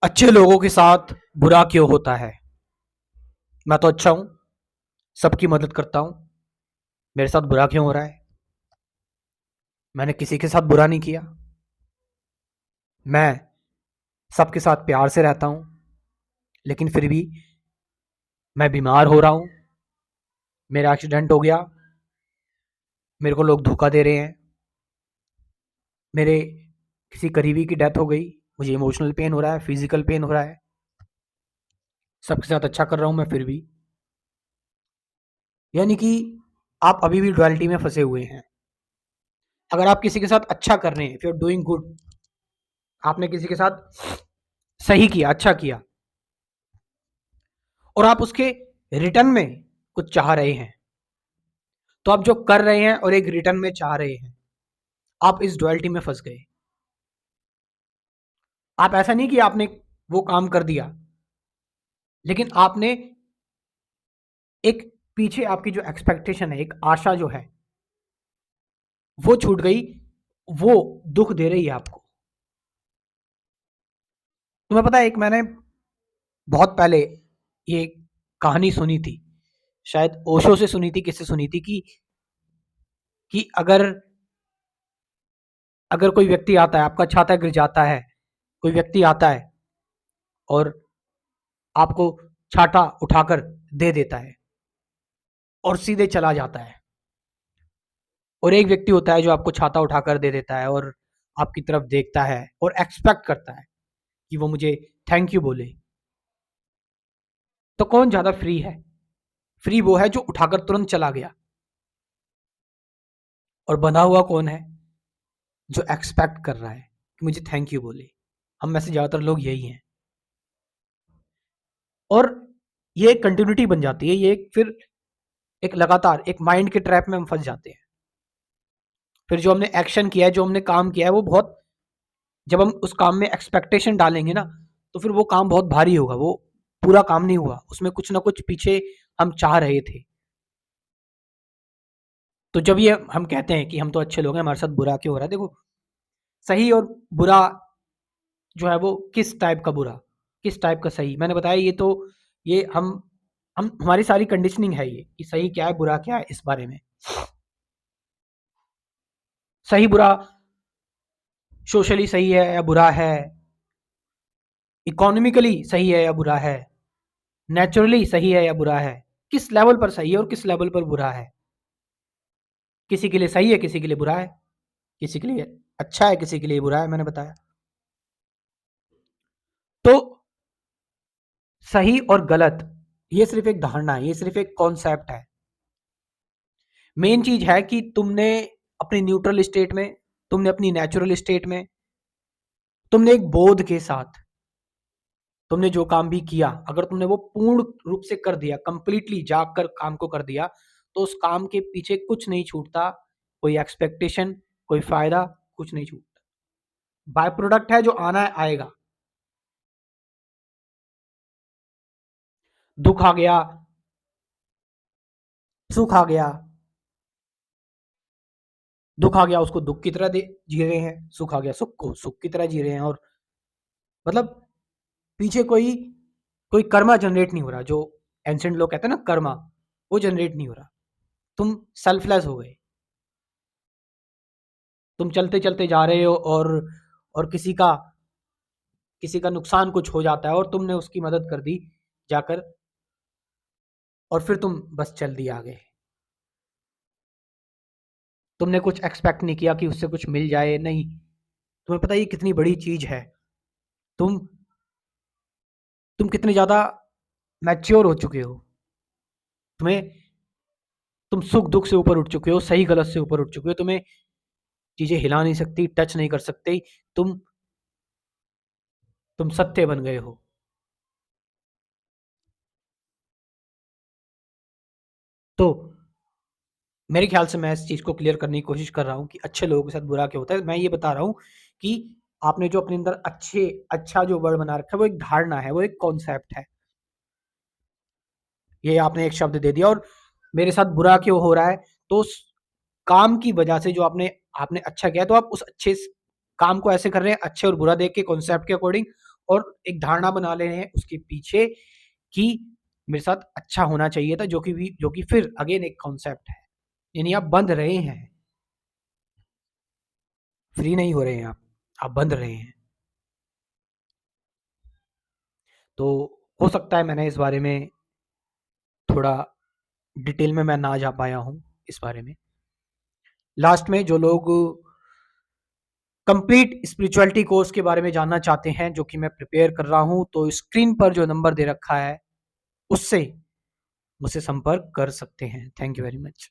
अच्छे लोगों के साथ बुरा क्यों होता है? मैं तो अच्छा हूं, सबकी मदद करता हूं, मेरे साथ बुरा क्यों हो रहा है? मैंने किसी के साथ बुरा नहीं किया। मैं सबके साथ प्यार से रहता हूं, लेकिन फिर भी मैं बीमार हो रहा हूं, मेरा एक्सीडेंट हो गया, मेरे को लोग धोखा दे रहे हैं, मेरे किसी करीबी की डेथ हो गई, मुझे इमोशनल पेन हो रहा है, फिजिकल पेन हो रहा है, सबके साथ अच्छा कर रहा हूं मैं फिर भी। यानी कि आप अभी भी डुअलिटी में फंसे हुए हैं। अगर आप किसी के साथ अच्छा कर रहे हैं, if you are doing good, आपने किसी के साथ सही किया, अच्छा किया, और आप उसके रिटर्न में कुछ चाह रहे हैं, तो आप जो कर रहे हैं और एक रिटर्न में चाह रहे हैं, आप इस डुअलिटी में फंस गए। आप ऐसा नहीं कि आपने वो काम कर दिया, लेकिन आपने एक पीछे आपकी जो एक्सपेक्टेशन है, एक आशा जो है, वो छूट गई, वो दुख दे रही है आपको। तुम्हें पता है, एक मैंने बहुत पहले ये कहानी सुनी थी, शायद ओशो से सुनी थी, किससे सुनी थी, कि अगर अगर कोई व्यक्ति आता है, आपका छाता गिर जाता है, कोई व्यक्ति आता है और आपको छाता उठाकर दे देता है और सीधे चला जाता है, और एक व्यक्ति होता है जो आपको छाता उठाकर दे देता है और आपकी तरफ देखता है और एक्सपेक्ट करता है कि वो मुझे थैंक यू बोले। तो कौन ज्यादा फ्री है? फ्री वो है जो उठाकर तुरंत चला गया, और बंधा हुआ कौन है? जो एक्सपेक्ट कर रहा है कि मुझे थैंक यू बोले। हम में से ज्यादातर लोग यही हैं, और ये एक कंटिन्यूटी बन जाती है, ये फिर एक लगातार एक माइंड के ट्रैप में हम फंस जाते हैं। फिर जो हमने एक्शन किया है, जो हमने काम किया है, वो बहुत, जब हम उस काम में एक्सपेक्टेशन डालेंगे ना, तो फिर वो काम बहुत भारी होगा, वो पूरा काम नहीं हुआ, उसमें कुछ ना कुछ पीछे हम चाह रहे थे। तो जब ये हम कहते हैं कि हम तो अच्छे लोग हैं, हमारे साथ बुरा क्यों हो रहा है, देखो, सही और बुरा जो है वो किस टाइप का बुरा, किस टाइप का सही, मैंने बताया, ये तो ये हम हमारी सारी कंडीशनिंग है ये, कि सही क्या है, बुरा क्या है, इस बारे में। सही बुरा सोशली सही है या बुरा है, इकोनॉमिकली सही है या बुरा है, नेचुरली सही है या बुरा है, किस लेवल पर सही है और किस लेवल पर बुरा है। किसी के लिए सही है, किसी के लिए बुरा है, किसी के लिए अच्छा है, किसी के लिए बुरा है, मैंने बताया। तो सही और गलत, ये सिर्फ एक धारणा है, ये सिर्फ एक कॉन्सेप्ट है। मेन चीज है कि तुमने अपनी न्यूट्रल स्टेट में, तुमने अपनी नेचुरल स्टेट में, तुमने एक बोध के साथ तुमने जो काम भी किया, अगर तुमने वो पूर्ण रूप से कर दिया, कंप्लीटली जाग कर काम को कर दिया, तो उस काम के पीछे कुछ नहीं छूटता, कोई एक्सपेक्टेशन, कोई फायदा, कुछ नहीं छूटता। बाय प्रोडक्ट है, जो आना है आएगा। दुख आ गया, सुख आ गया, दुख आ गया उसको दुख की तरह जी रहे हैं, सुख आ गया सुख को सुख की तरह जी रहे हैं, और मतलब पीछे कोई कोई कर्मा जनरेट नहीं हो रहा, जो एंशिएंट लोग कहते हैं ना कर्मा, वो जनरेट नहीं हो रहा। तुम सेल्फलेस हो गए, तुम चलते चलते जा रहे हो, और किसी का नुकसान कुछ हो जाता है और तुमने उसकी मदद कर दी जाकर, और फिर तुम बस चल दिए आगे। तुमने कुछ एक्सपेक्ट नहीं किया कि उससे कुछ मिल जाए, नहीं। तुम्हें पता है ये कितनी बड़ी चीज है? तुम तुम कितने ज्यादा मैच्योर हो चुके हो, तुम्हें, तुम सुख दुख से ऊपर उठ चुके हो, सही गलत से ऊपर उठ चुके हो, तुम्हें चीजें हिला नहीं सकती, टच नहीं कर सकते, तुम तुम सत्य बन गए हो। तो मेरे ख्याल से मैं इस चीज को क्लियर करने की कोशिश कर रहा हूँ कि अच्छे लोगों के साथ बुरा क्या होता है। मैं ये बता रहा हूँ कि आपने जो अपने अंदर अच्छा जो वर्ड बना रखा है, वो एक धारणा है, वो एक कॉन्सेप्ट है। ये आपने एक शब्द दे दिया, और मेरे साथ बुरा क्यों हो रहा है, तो उस काम की वजह से जो आपने आपने अच्छा किया, तो आप उस अच्छे काम को ऐसे कर रहे हैं, अच्छे और बुरा देख के, कॉन्सेप्ट के अकॉर्डिंग, और एक धारणा बना ले रहे हैं उसके पीछे कि मेरे साथ अच्छा होना चाहिए था, जो कि फिर अगेन एक कॉन्सेप्ट है। यानी आप बंध रहे हैं, फ्री नहीं हो रहे हैं आप बंध रहे हैं। तो हो सकता है मैंने इस बारे में थोड़ा डिटेल में मैं ना जा पाया हूँ इस बारे में। लास्ट में जो लोग कंप्लीट स्पिरिचुअलिटी कोर्स के बारे में जानना चाहते हैं, जो कि मैं प्रिपेयर कर रहा हूँ, तो स्क्रीन पर जो नंबर दे रखा है उससे मुझसे संपर्क कर सकते हैं। Thank you very much.